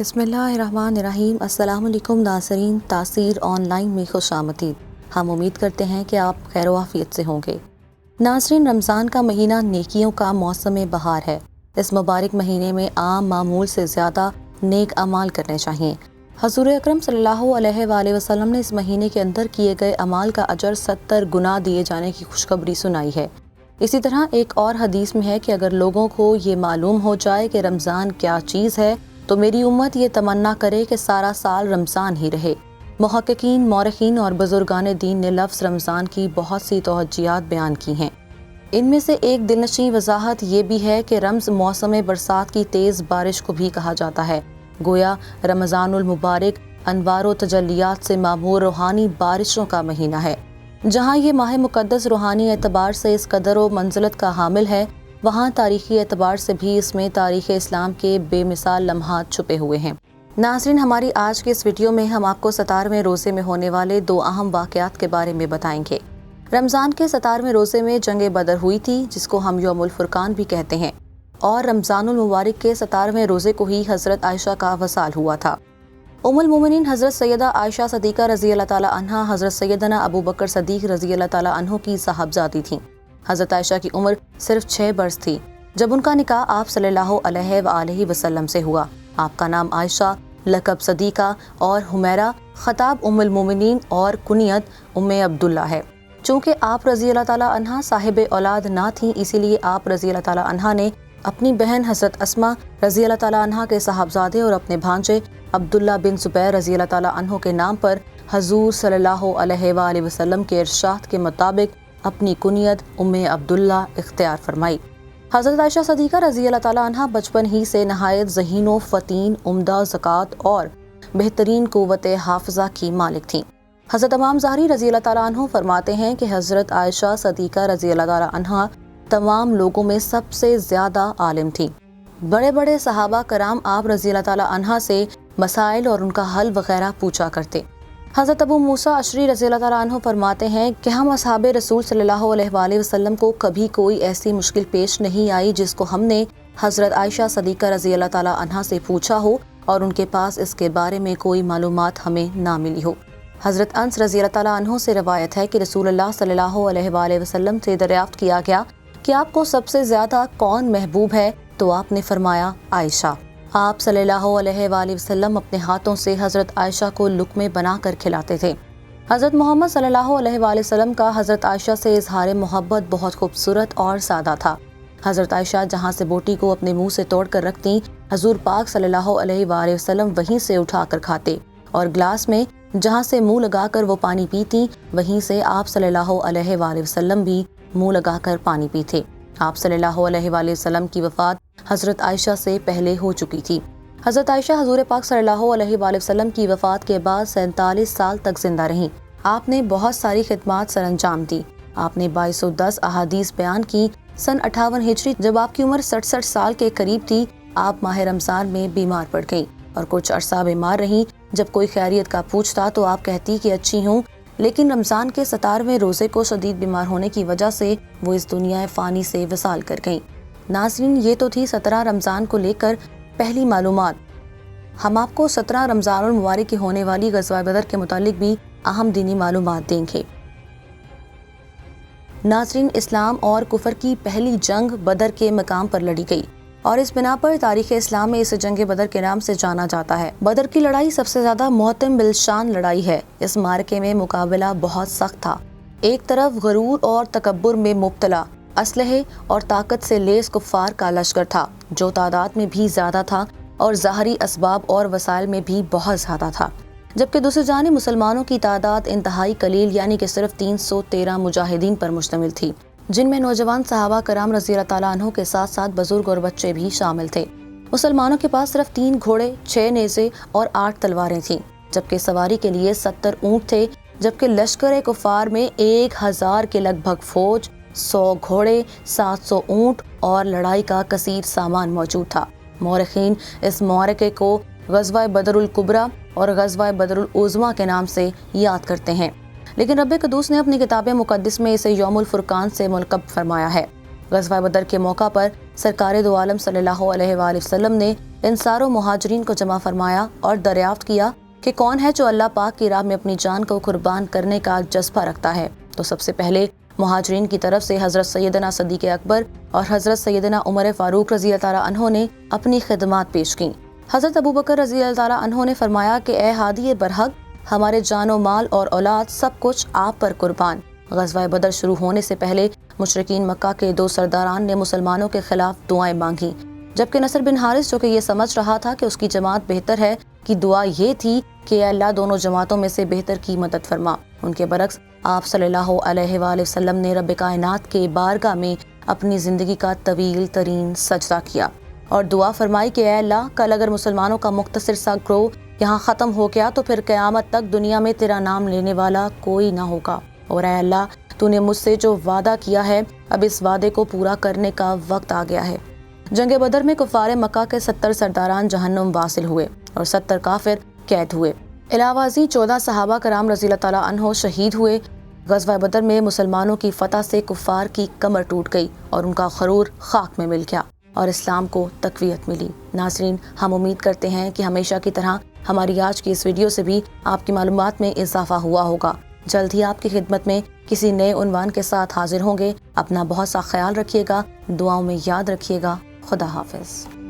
بسم اللہ الرحمن الرحیم۔ السلام علیکم ناظرین، تاثیر آن لائن میں خوش آمدید۔ ہم امید کرتے ہیں کہ آپ خیر و عافیت سے ہوں گے۔ ناظرین، رمضان کا مہینہ نیکیوں کا موسم بہار ہے۔ اس مبارک مہینے میں عام معمول سے زیادہ نیک اعمال کرنے چاہیے۔ حضور اکرم صلی اللہ علیہ وآلہ وسلم نے اس مہینے کے اندر کیے گئے اعمال کا اجر 70 گنا دیے جانے کی خوشخبری سنائی ہے۔ اسی طرح ایک اور حدیث میں ہے کہ اگر لوگوں کو یہ معلوم ہو جائے کہ رمضان کیا چیز ہے تو میری امت یہ تمنا کرے کہ سارا سال رمضان ہی رہے۔ محققین، مورخین اور بزرگان دین نے لفظ رمضان کی بہت سی توجیہات بیان کی ہیں۔ ان میں سے ایک دلنشین وضاحت یہ بھی ہے کہ رمض موسم برسات کی تیز بارش کو بھی کہا جاتا ہے۔ گویا رمضان المبارک انوار و تجلیات سے معمور روحانی بارشوں کا مہینہ ہے۔ جہاں یہ ماہ مقدس روحانی اعتبار سے اس قدر و منزلت کا حامل ہے، وہاں تاریخی اعتبار سے بھی اس میں تاریخ اسلام کے بے مثال لمحات چھپے ہوئے ہیں۔ ناظرین، ہماری آج کے اس ویڈیو میں ہم آپ کو 17ویں روزے میں ہونے والے 2 اہم واقعات کے بارے میں بتائیں گے۔ رمضان کے 17ویں روزے میں جنگ بدر ہوئی تھی، جس کو ہم یوم الفرقان بھی کہتے ہیں، اور رمضان المبارک کے 17ویں روزے کو ہی حضرت عائشہ کا وصال ہوا تھا۔ ام المومنین حضرت سیدہ عائشہ صدیقہ رضی اللہ تعالیٰ عنہا حضرت سیدنا ابو بکر صدیق رضی اللہ تعالیٰ عنہ کی صاحبزادی تھیں۔ حضرت عائشہ کی عمر صرف 6 برس تھی جب ان کا نکاح آپ صلی اللہ علیہ وآلہ وسلم سے ہوا۔ آپ کا نام عائشہ، لقب صدیقہ اور حمیرہ، خطاب ام المومنین اور کنیت ام عبداللہ ہے۔ چونکہ آپ رضی اللہ تعالیٰ عنہ صاحب اولاد نہ تھیں، اسی لیے آپ رضی اللہ تعالیٰ عنہ نے اپنی بہن حضرت اسماء رضی اللہ تعالیٰ عنہ کے صاحبزادے اور اپنے بھانجے عبداللہ بن زبیر رضی اللہ تعالیٰ عنہ کے نام پر حضور صلی اللہ علیہ وآلہ وسلم کے ارشاد کے مطابق اپنی کنیت ام عبداللہ اختیار فرمائی۔ حضرت عائشہ صدیقہ رضی اللہ تعالیٰ عنہ بچپن ہی سے نہایت ذہین و فطین، عمدہ ذکات اور بہترین قوت حافظہ کی مالک تھیں۔ حضرت امام ظاہری رضی اللہ تعالیٰ عنہ فرماتے ہیں کہ حضرت عائشہ صدیقہ رضی اللہ تعالیٰ عنہ تمام لوگوں میں سب سے زیادہ عالم تھیں۔ بڑے بڑے صحابہ کرام آپ رضی اللہ تعالیٰ عنہ سے مسائل اور ان کا حل وغیرہ پوچھا کرتے۔ حضرت ابو موسیٰ اشعری رضی اللہ تعالیٰ عنہ فرماتے ہیں کہ ہم اصحاب رسول صلی اللہ علیہ وآلہ وسلم کو کبھی کوئی ایسی مشکل پیش نہیں آئی جس کو ہم نے حضرت عائشہ صدیقہ رضی اللہ تعالیٰ عنہ سے پوچھا ہو اور ان کے پاس اس کے بارے میں کوئی معلومات ہمیں نہ ملی ہو۔ حضرت انس رضی اللہ تعالیٰ عنہ سے روایت ہے کہ رسول اللہ صلی اللہ علیہ وآلہ وسلم سے دریافت کیا گیا کہ آپ کو سب سے زیادہ کون محبوب ہے، تو آپ نے فرمایا عائشہ۔ آپ صلی اللہ علیہ وآلہ وسلم اپنے ہاتھوں سے حضرت عائشہ کو لقمے بنا کر کھلاتے تھے۔ حضرت محمد صلی اللہ علیہ وآلہ وسلم کا حضرت عائشہ سے اظہار محبت بہت خوبصورت اور سادہ تھا۔ حضرت عائشہ جہاں سے بوٹی کو اپنے منہ سے توڑ کر رکھتی، حضور پاک صلی اللہ علیہ وآلہ وسلم وہیں سے اٹھا کر کھاتے، اور گلاس میں جہاں سے منہ لگا کر وہ پانی پیتی، وہیں سے آپ صلی اللہ علیہ وآلہ وسلم بھی منہ لگا کر پانی پیتے۔ آپ صلی اللہ علیہ وآلہ وسلم کی وفات حضرت عائشہ سے پہلے ہو چکی تھی۔ حضرت عائشہ حضور پاک صلی اللہ علیہ وآلہ وسلم کی وفات کے بعد 47 سال تک زندہ رہیں۔ آپ نے بہت ساری خدمات سر انجام دی۔ آپ نے 2210 احادیث بیان کی۔ سن 58 ہجری جب آپ کی عمر 67 سال کے قریب تھی، آپ ماہ رمضان میں بیمار پڑ گئیں اور کچھ عرصہ بیمار رہیں۔ جب کوئی خیریت کا پوچھتا تو آپ کہتی کہ اچھی ہوں، لیکن رمضان کے 17ویں روزے کو شدید بیمار ہونے کی وجہ سے وہ اس دنیا فانی سے وصال کر گئیں۔ ناظرین، یہ تو تھی 17 رمضان کو لے کر پہلی معلومات۔ ہم آپ کو 17 رمضان المبارک کی ہونے والی غزوہ بدر کے متعلق بھی اہم دینی معلومات دیں گے۔ ناظرین، اسلام اور کفر کی پہلی جنگ بدر کے مقام پر لڑی گئی، اور اس بنا پر تاریخ اسلام میں اسے جنگ بدر کے نام سے جانا جاتا ہے۔ بدر کی لڑائی سب سے زیادہ محتم بالشان لڑائی ہے۔ اس معرکے میں مقابلہ بہت سخت تھا۔ ایک طرف غرور اور تکبر میں مبتلا، اسلحے اور طاقت سے لیس کفار کا لشکر تھا، جو تعداد میں بھی زیادہ تھا اور ظاہری اسباب اور وسائل میں بھی بہت زیادہ تھا، جبکہ دوسری جانب مسلمانوں کی تعداد انتہائی قلیل، یعنی کہ صرف 313 مجاہدین پر مشتمل تھی، جن میں نوجوان صحابہ کرام رضی اللہ تعالیٰ عنہ کے ساتھ ساتھ بزرگ اور بچے بھی شامل تھے۔ مسلمانوں کے پاس صرف 3 گھوڑے، 6 نیزے اور 8 تلواریں تھیں، جبکہ سواری کے لیے 70 اونٹ تھے، جبکہ لشکر کفار میں 1000 کے لگ بھگ فوج، 100 گھوڑے، 700 اونٹ اور لڑائی کا کثیر سامان موجود تھا۔ مورخین اس معرکے کو غزوہ بدر الکبریٰ اور غزوہ بدر العظمیٰ کے نام سے یاد کرتے ہیں، لیکن رب قدوس نے اپنی کتاب مقدس میں اسے یوم الفرقان سے ملقب فرمایا ہے۔ غزوہ بدر کے موقع پر سرکار دو عالم صلی اللہ علیہ وآلہ وسلم نے انصار و مہاجرین کو جمع فرمایا اور دریافت کیا کہ کون ہے جو اللہ پاک کی راہ میں اپنی جان کو قربان کرنے کا جذبہ رکھتا ہے، تو سب سے پہلے مہاجرین کی طرف سے حضرت سیدنا صدیق اکبر اور حضرت سیدنا عمر فاروق رضی اللہ تعالیٰ عنہ نے اپنی خدمات پیش کیں۔ حضرت ابوبکر رضی اللہ تعالیٰ عنہ نے فرمایا کہ اے ہادی برحق، ہمارے جان و مال اور اولاد سب کچھ آپ پر قربان۔ غزوہ بدر شروع ہونے سے پہلے مشرکین مکہ کے دو سرداران نے مسلمانوں کے خلاف دعائیں مانگی، جبکہ نصر بن حارث جو کہ یہ سمجھ رہا تھا کہ اس کی جماعت بہتر ہے کی دعا یہ تھی کہ اے اللہ دونوں جماعتوں میں سے بہتر کی مدد فرما۔ ان کے برعکس آپ صلی اللہ علیہ وآلہ وسلم نے رب کائنات کے بارگاہ میں اپنی زندگی کا طویل ترین سجدہ کیا اور دعا فرمائی کہ اے اللہ کل اگر مسلمانوں کا مختصر سا گروہ یہاں ختم ہو گیا تو پھر قیامت تک دنیا میں تیرا نام لینے والا کوئی نہ ہوگا، اور اے اللہ تو نے مجھ سے جو وعدہ کیا ہے اب اس وعدے کو پورا کرنے کا وقت آ گیا ہے۔ جنگ بدر میں کفار مکہ کے 70 سرداران جہنم واصل ہوئے اور 70 کافر قید ہوئے، علاوہ ازیں 14 صحابہ کرام رضی اللہ تعالیٰ عنہ شہید ہوئے۔ غزوہ بدر میں مسلمانوں کی فتح سے کفار کی کمر ٹوٹ گئی اور ان کا غرور خاک میں مل گیا اور اسلام کو تقویت ملی۔ ناظرین، ہم امید کرتے ہیں کہ ہمیشہ کی طرح ہماری آج کی اس ویڈیو سے بھی آپ کی معلومات میں اضافہ ہوا ہوگا۔ جلد ہی آپ کی خدمت میں کسی نئے عنوان کے ساتھ حاضر ہوں گے۔ اپنا بہت سا خیال رکھیے گا، دعاؤں میں یاد رکھیے گا۔ خدا حافظ۔